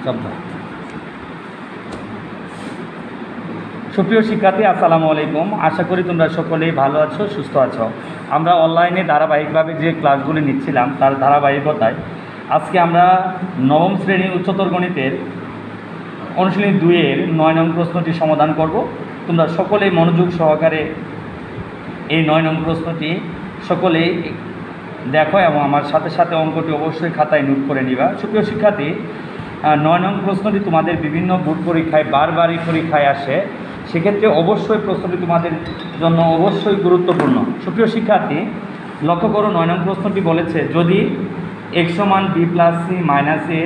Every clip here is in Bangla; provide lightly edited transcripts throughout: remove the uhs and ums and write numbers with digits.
শব্দ। সুপ্রিয় শিক্ষার্থী, আসসালামু আলাইকুম। আশা করি তোমরা সকলেই ভালো আছো, সুস্থ আছো। আমরা অনলাইনে ধারাবাহিকভাবে যে ক্লাসগুলি নিচ্ছিলাম তার ধারাবাহিকতায় আজকে আমরা নবম শ্রেণী উচ্চতর গণিতের অনুশীলনী 2-এর 9 নং প্রশ্নটি সমাধান করব। তোমরা সকলেই মনোযোগ সহকারে এই 9 নং প্রশ্নটি সকলেই দেখো এবং আমার সাথে সাথে অঙ্কটি অবশ্যই খাতায় নোট করে নিবা। সুপ্রিয় শিক্ষার্থী, 9 নং প্রশ্নটি তোমাদের বিভিন্ন বোর্ড পরীক্ষায় বারবারই পরীক্ষায় আসে, সেক্ষেত্রে অবশ্যই প্রশ্নটি তোমাদের জন্য অবশ্যই গুরুত্বপূর্ণ। সুপ্রিয় শিক্ষার্থী, লক্ষ্য করো 9 নং প্রশ্নটি বলেছে যদি x সমান b plus c minus a,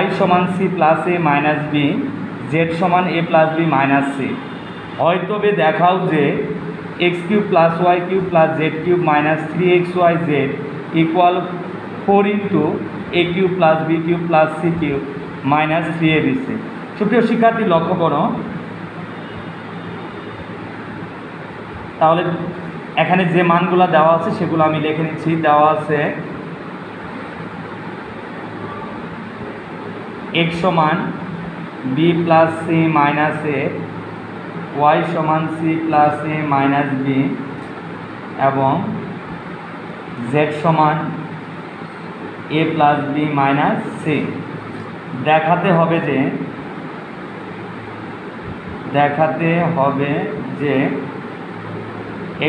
y সমান c plus a minus b, z সমান a plus b minus c হয় তবে দেখাও যে x cube plus y cube plus z cube minus 3xyz equal 4 into a cube plus b cube plus c cube minus 3abc। সুপ্রিয় শিক্ষার্থী, লক্ষ্য করো, তাহলে এখানে যে মানগুলো দেওয়া আছে সেগুলো আমি লিখে নিচ্ছি। দেওয়া আছে x সমান b plus c minus a, y সমান c plus a minus b এবং z সমান a plus b minus c। দেখাতে হবে যে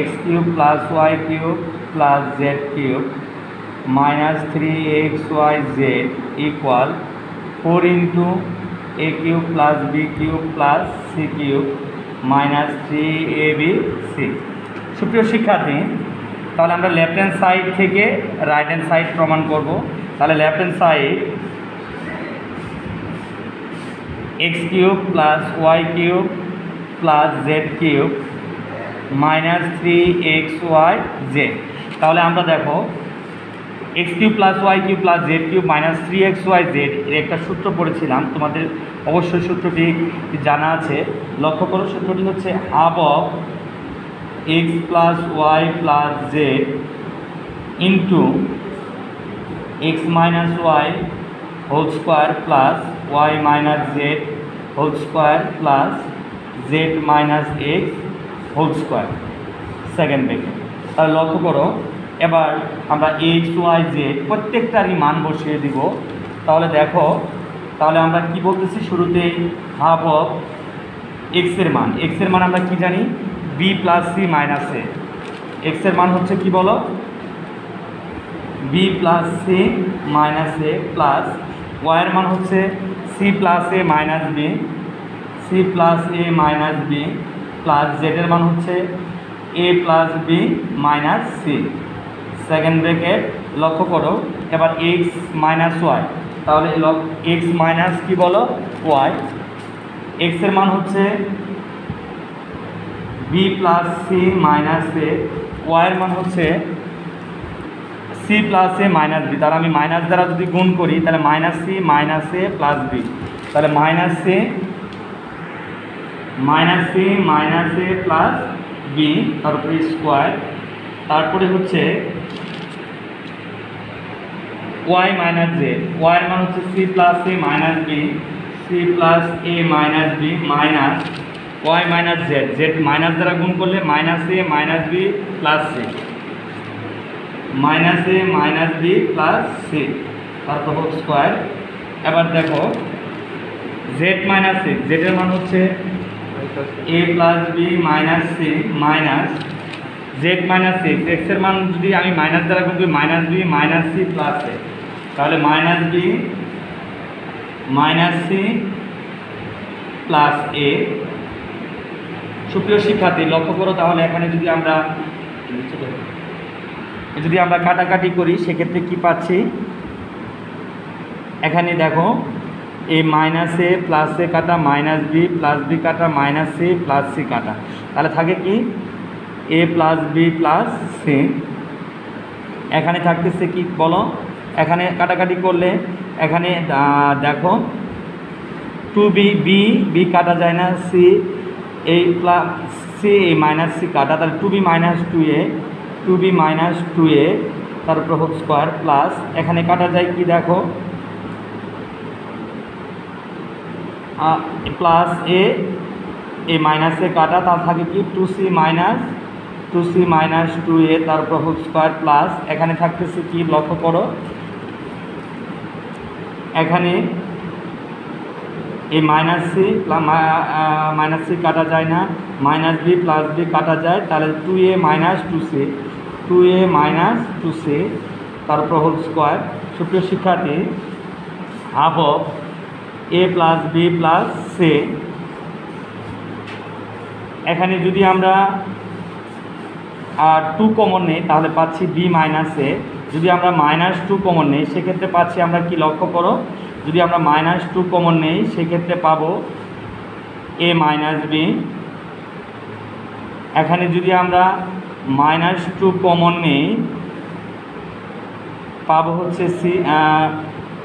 x cube plus y cube plus z cube minus 3xyz equal 4 into a cube plus b cube plus c cube minus 3abc। সুপ্রিয় শিক্ষার্থী, তাহলে আমরা লেফট হ্যান্ড সাইড থেকে রাইট হ্যান্ড সাইড প্রমাণ করব। তাহলে left hand side x cube plus y cube plus z cube minus 3xyz। তাহলে আমরা দেখো x cube plus y cube plus z cube minus 3xyz এর একটা সূত্র পড়েছিলাম, তোমাদের অবশ্যই সূত্রটি জানা আছে। লক্ষ্য করো, সূত্রটি হচ্ছে half of x plus y plus z into x minus y whole square plus y minus z whole square plus z minus x whole square second bracket. তাহলে লক্ষ্য করো, এবার আমরা x y z প্রত্যেকটারই মান বসিয়ে দিব। তাহলে দেখো, তাহলে আমরা কি বলতেছি শুরুতেই হাফ অফ এক্সের মান আমরা কি জানি b plus c minus a। এক্সের মান হচ্ছে কি বলো, b plus c minus a plus ওয়াইয়ের মান হচ্ছে c plus a minus b, c plus a minus b plus জেডের মান হচ্ছে a plus b minus c second bracket. লক্ষ্য করো, এবার x মাইনাস ওয়াই, তাহলে x মাইনাস কি বলো y, এক্সের মান হচ্ছে b plus c minus a, ওয়াইয়ের মান হচ্ছে c plus a minus b। তাহলে আমি মাইনাস দ্বারা যদি গুণ করি তাহলে minus c minus a plus b, তাহলে minus c minus a plus b তারপরে স্কোয়ার, তারপরে হচ্ছে y মাইনাস z, ওয়াইয়ের মান হচ্ছে c plus a minus b, c plus a minus b minus y minus z, z minus দ্বারা গুণ করলে minus a minus b plus c, minus a minus b plus c তারপর হোল স্কোয়ার। এবার দেখো z মাইনাস x, জেডের মান হচ্ছে a plus b minus c minus z minus x, এক্সের মান যদি আমি মাইনাস দ্বারা গুণ করি minus b minus c plus a, তাহলে minus b minus c plus a। সুপ্রিয় শিক্ষার্থী, লক্ষ্য করো, তাহলে এখানে যদি আমরা কাটাকাটি করি সেক্ষেত্রে কি পাচ্ছি, এখানে দেখো a minus a plus a কাটা মাইনাস b প্লাস b কাটা মাইনাস c প্লাস c কাটা, তাহলে থাকে কি a plus b plus c। এখানে থাকতেছে কি বলো, এখানে কাটাকাটি করলে এখানে দেখো 2b b কাটা যায় না, c a plus c a minus c কাটা, তাহলে 2b মাইনাস 2a তারপর হোল স্কোয়ার প্লাস এখানে কাটা যায় কি দেখো প্লাস এ মাইনাস এ কাটা, তার থাকে কি 2c মাইনাস 2a তারপর হোল স্কোয়ার প্লাস এখানে থাকতেছে কি লক্ষ্য করো, এখানে এই মাইনাস সি কাটা যায় না, মাইনাস বি প্লাস বি কাটা যায়, তাহলে 2a মাইনাস 2c তারপর হোল স্কোয়ার। সুপ্রিয় শিক্ষার্থী, half of A plus B plus C, এখানে যদি আমরা 2 কমন নেই তাহলে পাচ্ছি বি মাইনাস এ, যদি আমরা -2 কমন নেই সেক্ষেত্রে পাচ্ছি আমরা কি লক্ষ্য করো, যদি আমরা -2 কমন নেই সেক্ষেত্রে পাবো এ মাইনাস বি। এখানে যদি আমরা -2 কমন নেই পাবো হচ্ছে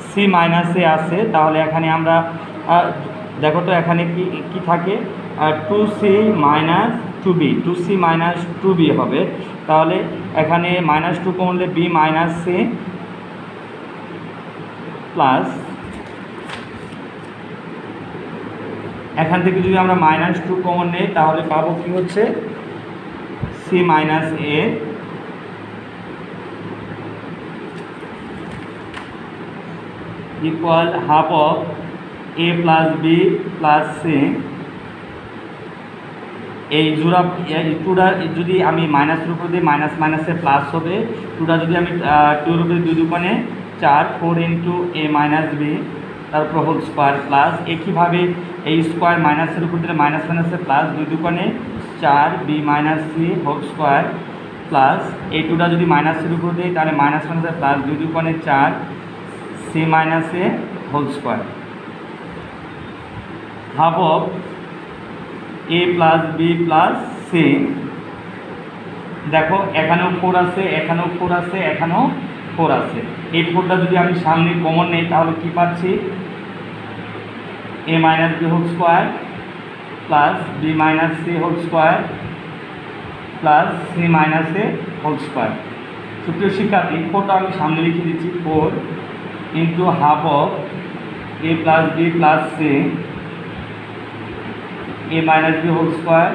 সি মাইনাস এ আছে, তাহলে এখানে আমরা দেখো তো এখানে কি থাকে 2c মাইনাস 2b হবে, তাহলে এখানে -2 কমলে বি মাইনাস সি প্লাস এখান থেকে যদি আমরা -2 কমন নেই তাহলে পাবো কি হচ্ছে C minus A equal half of A plus B plus C. এই জোড়া টুটা যদি আমি মাইনাসের উপর দিই মাইনাসে প্লাস হবে, টুটা যদি আমি 2 এর উপরে 2 দুগুণে 4 4 ইন্টু এ মাইনাস বি তারপর হোল স্কোয়ার প্লাস একইভাবে এই স্কোয়ার মাইনাসের উপর দিলে মাইনাসে প্লাস 2 দুগুণে 4 B minus C whole square plus এই টুটা যদি মাইনাসের উপর দিই তাহলে মাইনাসে প্লাস 2 দুগুণে 4 C minus A whole square. Half of A plus B plus C, দেখো এখানেও 4 আছে, এখানেও 4 আছে, এখানেও 4 আছে, এই 4টা যদি আমি সামনে কমন নেই তাহলে কি পাচ্ছি a minus b whole square plus b minus C whole square plus c minus A whole square. সুপ্রিয় শিক্ষার্থী, 4টা আমি সামনে লিখে দিচ্ছি 4 into half of A plus B plus c a minus b whole square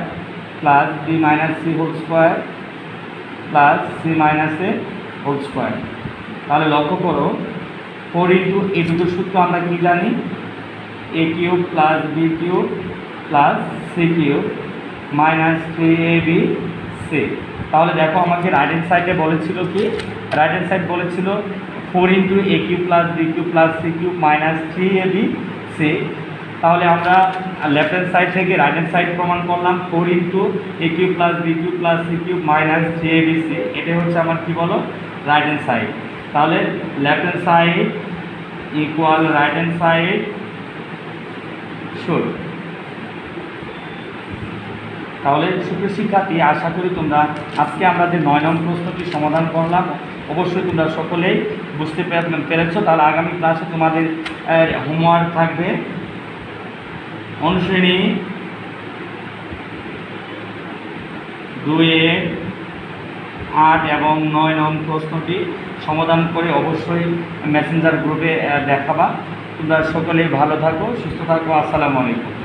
plus b minus c whole square plus c minus a whole square। তাহলে লক্ষ্য করো 4 ইন্টু এই দুটোর সূত্র আমরা কি জানি, a cube plus b cube plus c cube minus 3ab c। তাহলে দেখো আমাকে রাইট হ্যান্ড সাইডে বলেছিল কি, রাইট হ্যান্ড সাইড বলেছিল 4 into a cube plus b cube plus c cube minus 3ab c। তাহলে আমরা লেফট হ্যান্ড সাইড থেকে রাইট হ্যান্ড সাইড প্রমাণ করলাম 4 into a cube plus b cube plus c cube minus 3abc, এটাই হচ্ছে আমার কি বলো রাইট হ্যান্ড সাইড। তাহলে left hand side equal right hand side should. তাহলে সুপ্রিয় শিক্ষার্থী, আশা করি তোমরা আজকে আমরা যে 9 নং প্রশ্নটি সমাধান করলাম অবশ্যই তোমরা সকলেই বুঝতে পেরেছো। তাহলে আগামী ক্লাসে তোমাদের হোমওয়ার্ক থাকবে অনুশ্রেণী 2-এর 8 এবং 9 নং প্রশ্নটি সমাধান করে অবশ্যই মেসেঞ্জার গ্রুপে দেখাবা। তোমরা সকলেই ভালো থাকো, সুস্থ থাকো। আসসালামু আলাইকুম।